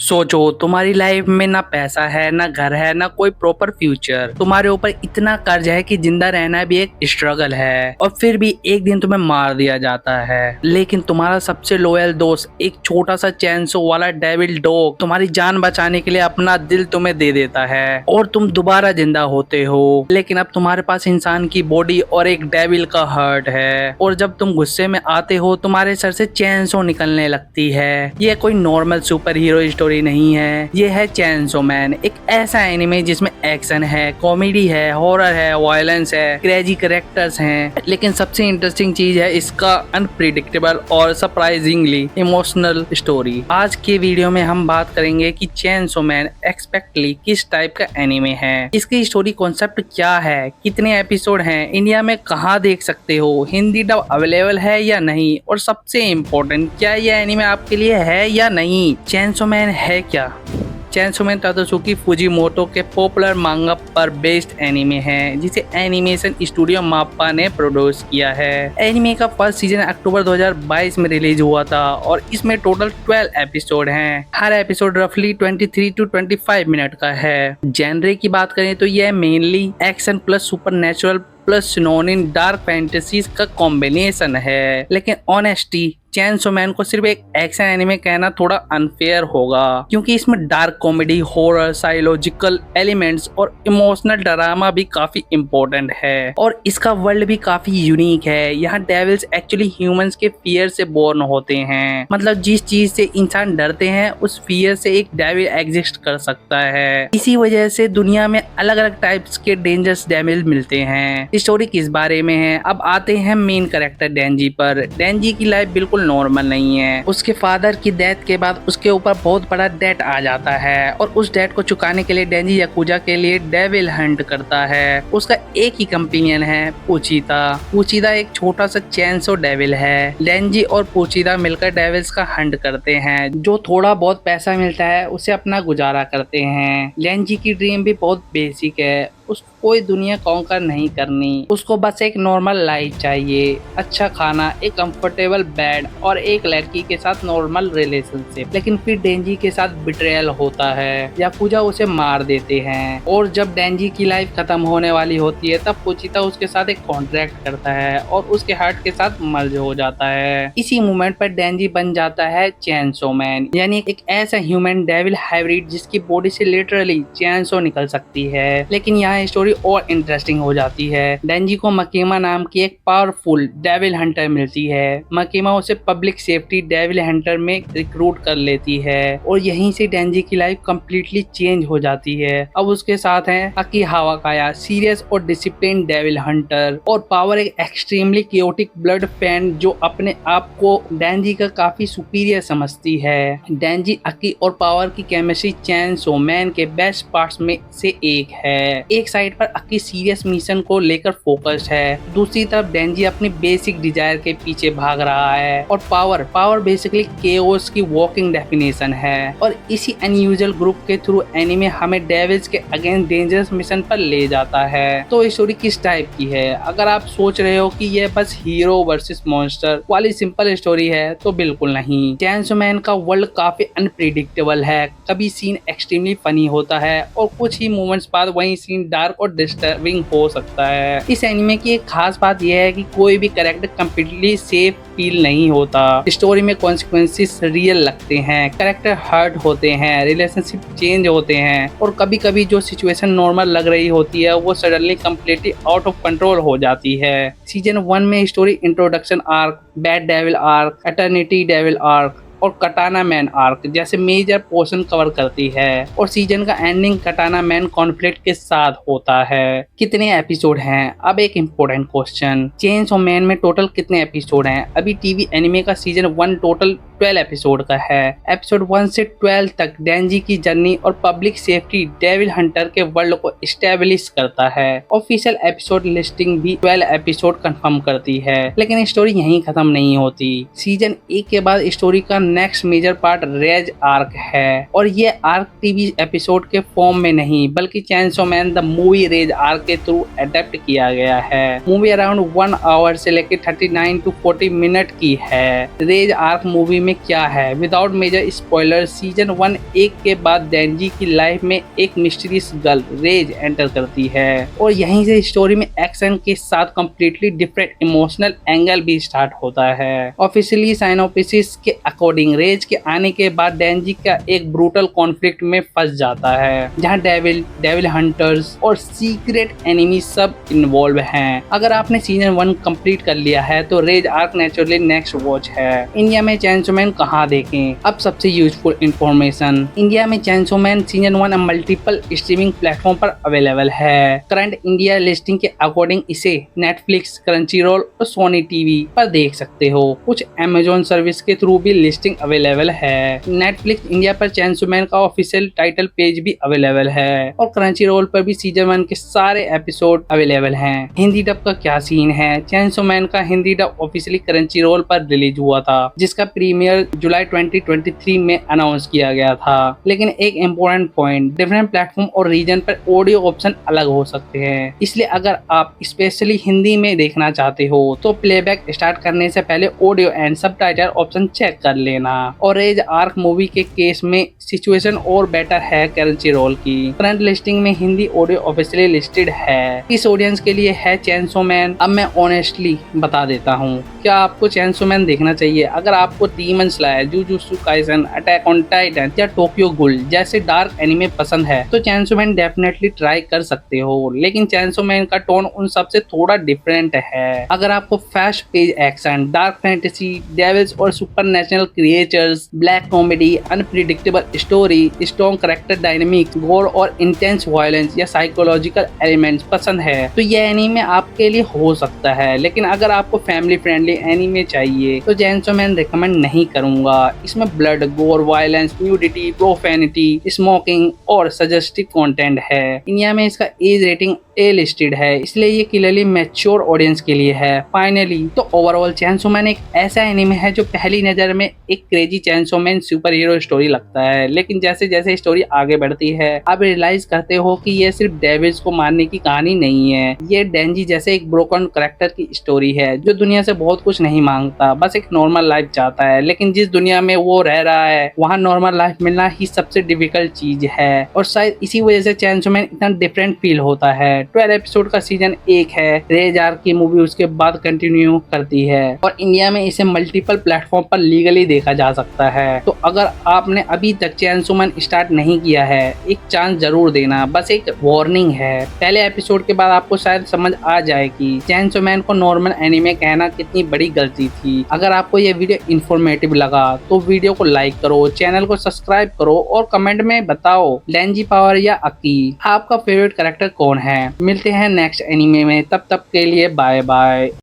सोचो तुम्हारी लाइफ में ना पैसा है, ना घर है, ना कोई प्रॉपर फ्यूचर। तुम्हारे ऊपर इतना कर्ज है कि जिंदा रहना भी एक स्ट्रगल है, और फिर भी एक दिन तुम्हें मार दिया जाता है। लेकिन तुम्हारा सबसे लॉयल दोस्त, एक छोटा सा चैनसो वाला डेविल डॉग, तुम्हारी जान बचाने के लिए अपना दिल तुम्हें दे देता है और तुम दोबारा जिंदा होते हो। लेकिन अब तुम्हारे पास इंसान की बॉडी और एक डेविल का हार्ट है, और जब तुम गुस्से में आते हो तुम्हारे सर से चैनसो निकलने लगती है। ये कोई नॉर्मल सुपर हीरो स्टोरी नहीं है, ये है चैनसो मैन, एक ऐसा एनिमे जिसमें एक्शन है, कॉमेडी है, हॉरर है, वायलेंस है, क्रेजी कैरेक्टर्स हैं, लेकिन सबसे इंटरेस्टिंग चीज है इसका अनप्रिडिक्टेबल और सरप्राइजिंगली इमोशनल स्टोरी। आज के वीडियो में हम बात करेंगे कि चैनसो मैन एक्सपेक्टली किस टाइप का एनिमे है, इसकी स्टोरी कॉन्सेप्ट क्या है, कितने एपिसोड हैं, इंडिया में कहाँ देख सकते हो, हिंदी डब अवेलेबल है या नहीं, और सबसे इम्पोर्टेंट, क्या यह एनिमे आपके लिए है या नहीं। चैनसो मैन है क्या? चैनसो मैन तादासुकी फुजीमोटो के पॉपुलर मांगा पर बेस्ड एनिमे है, जिसे एनिमेशन स्टूडियो माप्पा ने प्रोड्यूस किया है। एनिमे का फर्स्ट सीजन अक्टूबर 2022 में रिलीज हुआ था और इसमें टोटल 12 एपिसोड हैं। हर एपिसोड रफली 23 to 25 मिनट का है। जेनरे की बात करें तो यह mainly action plus supernatural plus synonym dark fantasies का कॉम्बिनेशन है। लेकिन ऑनेस्टी, चैनसो मैन को सिर्फ एक एक्शन एनिमे कहना थोड़ा अनफेयर होगा, क्योंकि इसमें dark comedy, horror, psychological elements और इमोशनल ड्रामा भी काफी इम्पोर्टेंट है। और इसका वर्ल्ड भी काफी यूनिक है। यहाँ डेविल्स एक्चुअली ह्यूमंस के फियर से बोर्न होते हैं, मतलब जिस चीज से इंसान डरते हैं उस फियर से एक डेविल एग्जिस्ट कर सकता है। इसी वजह से दुनिया में अलग अलग टाइप्स के डेंजरस डेविल मिलते हैं। स्टोरी किस बारे में है? अब आते हैं मेन कैरेक्टर डेंजी पर। डेंजी की लाइफ बिल्कुल नॉर्मल नहीं है। उसके फादर की डेथ के बाद उसके ऊपर बहुत बड़ा डेट आ जाता है, और उस डेट को चुकाने के लिए डेंजी याकुजा के लिए डेविल हंट करता है। उसका एक ही कंपेनियन है, पूचिता। पूचिता एक छोटा सा चैनसो डेविल है। डेंजी और पूचिता मिलकर डेविल्स का हंट करते हैं। जो थोड़ा बहुत पैसा मिलता है उसे अपना गुजारा करते हैं। डेंजी की ड्रीम भी बहुत बेसिक है, उसको कोई दुनिया कॉन्कर नहीं करनी, उसको बस एक नॉर्मल लाइफ चाहिए, अच्छा खाना, एक कंफर्टेबल बेड और एक लड़की के साथ नॉर्मल रिलेशनशिप। लेकिन फिर डेंजी के साथ बिट्रेयल होता है, याकुजा उसे मार देते हैं, और जब डेंजी की लाइफ खत्म होने वाली होती है तब पूचिता उसके साथ एक कॉन्ट्रैक्ट करता है और उसके हार्ट के साथ मर्ज हो जाता है। इसी मोमेंट पर डेंजी बन जाता है चैनसो मैन, यानी एक ऐसा ह्यूमन डेविल हाइब्रिड जिसकी बॉडी से लिटरली चैनसो निकल सकती है। लेकिन यहाँ स्टोरी और इंटरेस्टिंग हो जाती है। डेंजी को मकीमा नाम की एक पावरफुल डेविल हंटर मिलती है। मकीमा उसे पब्लिक सेफ्टी डेविल हंटर में रिक्रूट कर लेती है, और यहीं से डेंजी की लाइफ कंप्लीटली चेंज हो जाती है। अब उसके साथ हैं अकी हावाकाया, सीरियस और डिसिप्लिन डेविल हंटर, और पावर एक एक्सट्रीमली क्योटिक ब्लड फैन जो अपने आप को डेंजी का काफी सुपीरियर समझती है। डेंजी, अकी और पावर की केमिस्ट्री चैनसो मैन के बेस्ट पार्ट्स में से एक है। एक साइड पर अकी सीरियस मिशन को लेकर फोकस्ड है, दूसरी तरफ डेंजी अपनी बेसिक डिजायर के पीछे भाग रहा है, और पावर बेसिकली केओस की वॉकिंग डेफिनेशन है। और इसी अनयूजुअल ग्रुप के थ्रू एनिमे हमें डेविल्स के अगेंस्ट डेंजरस मिशन पर ले जाता है। तो स्टोरी किस टाइप की है? अगर आप सोच रहे हो कि यह बस हीरो वर्सेस मॉन्स्टर वाली सिंपल स्टोरी है तो बिल्कुल नहीं। चैनसो मैन का वर्ल्ड काफी अनप्रिडिक्टेबल है। कभी सीन एक्सट्रीमली फनी होता है और कुछ ही मोमेंट्स बाद वही सीन डार्क और डिस्टर्बिंग हो सकता है। इस एनिमे की एक खास बात यह है कि कोई भी कैरेक्टर कंप्लीटली सेफ फील नहीं होता। स्टोरी में कॉन्सिक्वेंसेस रियल लगते हैं, कैरेक्टर हर्ट होते हैं, रिलेशनशिप चेंज होते हैं, और कभी कभी जो सिचुएशन नॉर्मल लग रही होती है वो suddenly completely out of control हो जाती है। सीजन 1 में story introduction arc, bad devil arc, eternity devil arc और कटाना मैन आर्क जैसे मेजर पोर्शन कवर करती है, और सीजन का एंडिंग कटाना मैन कॉन्फ्लिक्ट के साथ होता है। कितने एपिसोड हैं? अब एक इम्पोर्टेंट क्वेश्चन, चेनसो मैन में टोटल कितने एपिसोड हैं? अभी टीवी एनिमे का सीजन 1 टोटल 12 एपिसोड का है। एपिसोड 1 से 12 तक डेंजी की जर्नी और पब्लिक सेफ्टी डेविल हंटर के वर्ल्ड को एस्टेब्लिश करता है। ऑफिशियल एपिसोड लिस्टिंग भी 12 एपिसोड कंफर्म करती है। लेकिन स्टोरी यहीं खत्म नहीं होती। सीजन 1 के बाद स्टोरी का next major part Reze arc है, और ये आर्क टीवी एपिसोड के फॉर्म में नहीं बल्कि Chainsaw Man the movie Reze arc के थ्रू अडेप्ट किया गया है। मूवी अराउंड 1 आवर से लेकर 39 to 40 मिनट की है। रेज आर्क मूवी में में क्या है। विदाउट मेजर स्पॉइलर, सीजन 1 एक के बाद डेंजी की लाइफ में एक मिस्टीरियस गर्ल रेज एंटर करती है और यहीं से स्टोरी में एक्शन के साथ कंप्लीटली डिफरेंट इमोशनल एंगल भी स्टार्ट होता है। ऑफिशियली साइनोपिसिस के अकॉर्डिंग रेज के आने के बाद डेंजी का एक ब्रूटल कॉन्फ्लिक्ट में फंस जाता है जहां डेविल हंटर्स और सीक्रेट एनिमी सब इन्वॉल्व हैं। अगर आपने सीजन 1 कंप्लीट कर लिया है तो Reze arc naturally next watch है। इंडिया में चेनसो मैन कहाँ देखें? अब सबसे यूजफुल इंफॉर्मेशन, इंडिया में Chainsaw Man season 1 multiple streaming platform पर अवेलेबल है। करंट इंडिया लिस्टिंग के अकॉर्डिंग इसे नेटफ्लिक्स, क्रंचीरोल और सोनी टीवी पर देख सकते हो। कुछ अमेजोन सर्विस के थ्रू भी लिस्टिंग अवेलेबल है। नेटफ्लिक्स इंडिया पर चेनसो मैन का ऑफिशियल टाइटल पेज भी अवेलेबल है और क्रंचीरोल पर भी सीजन 1 के सारे एपिसोड अवेलेबल हैं। हिंदी डब का क्या सीन है? चेनसो मैन का हिंदी डब ऑफिशियली क्रंचीरोल पर रिलीज हुआ था जिसका प्रीमियर जुलाई 2023 में अनाउंस किया गया था। लेकिन एक इम्पोर्टेंट पॉइंट, डिफरेंट प्लेटफॉर्म और रीजन पर ऑडियो ऑप्शन अलग हो सकते हैं, इसलिए अगर आप स्पेशली हिंदी में देखना चाहते हो तो प्लेबैक स्टार्ट करने से पहले audio and subtitle option check कर लेना। और रेज आर्क मूवी के केस में सिचुएशन और बेटर है क्रंचीरोल की। करंट लिस्टिंग में हिंदी ऑडियो ऑफिशियली लिस्टेड है। इस ऑडियंस के लिए है चेनसो मैन। अब मैं ऑनेस्टली बता देता हूँ, क्या आपको चेनसो मैन देखना चाहिए? अगर आपको demon slayer, jujutsu Kaisen, attack on Titan या टोक्यो गूल जैसे डार्क एनिमे पसंद है तो चेनसो मैन डेफिनेटली ट्राई कर सकते हो। लेकिन चेनसो मैन का टोन उन सबसे थोड़ा डिफरेंट है। अगर आपको fast pace action, dark fantasy, devils और supernatural creatures, black comedy, unpredictable story, strong character dynamic, gore और इंटेंस वायलेंस या साइकोलॉजिकल एलिमेंट्स पसंद है तो यह एनीमे आपके लिए हो सकता है। लेकिन अगर आपको फैमिली फ्रेंडली एनीमे चाहिए तो चेनसो मैन रिकमेंड नहीं करूंगा। इसमें ब्लड, गोर, वायलेंस, न्यूडिटी, प्रोफेनिटी, स्मोकिंग और सजेस्टिव कंटेंट है। इंडिया में इसका एज रेटिंग ए लिस्टेड है, इसलिए ये क्लियरली मैच्योर ऑडियंस के लिए है। फाइनली तो ओवरऑल चेनसो मैन एक ऐसा एनीमे है जो पहली नजर में एक crazy chainsaw man super hero story लगता है, लेकिन जैसे जैसे स्टोरी आगे बढ़ती है आप रियलाइज करते हो कि ये सिर्फ डेविल्स को मारने की कहानी नहीं है। ये डेंजी जैसे एक ब्रोकन कैरेक्टर की स्टोरी है जो दुनिया से बहुत कुछ नहीं मांगता, बस एक नॉर्मल लाइफ चाहता है। लेकिन जिस दुनिया में वो रह रहा है वहाँ नॉर्मल लाइफ मिलना ही सबसे डिफिकल्ट चीज है और शायद इसी वजह से चेनसो मैन इतना डिफरेंट फील होता है। 12 एपिसोड का सीजन 1 है। रेज आर्क की मूवी उसके बाद कंटिन्यू करती है और इंडिया में इसे मल्टीपल प्लेटफॉर्म पर लीगली देखा जा सकता है। तो अगर आपने अभी तक चेनसो मैन स्टार्ट नहीं किया है, एक चांस जरूर देना। बस एक वार्निंग है, पहले एपिसोड के बाद आपको शायद समझ आ जाए कि चेनसो मैन को नॉर्मल एनीमे कहना कितनी बड़ी गलती थी। अगर आपको यह वीडियो इंफॉर्मेटिव लगा तो वीडियो को लाइक करो, चैनल को सब्सक्राइब करो और कमेंट में बताओ डेंजी पावर या अकी आपका फेवरेट कैरेक्टर कौन है। मिलते हैं नेक्स्ट एनीमे में, तब तक के लिए बाय बाय।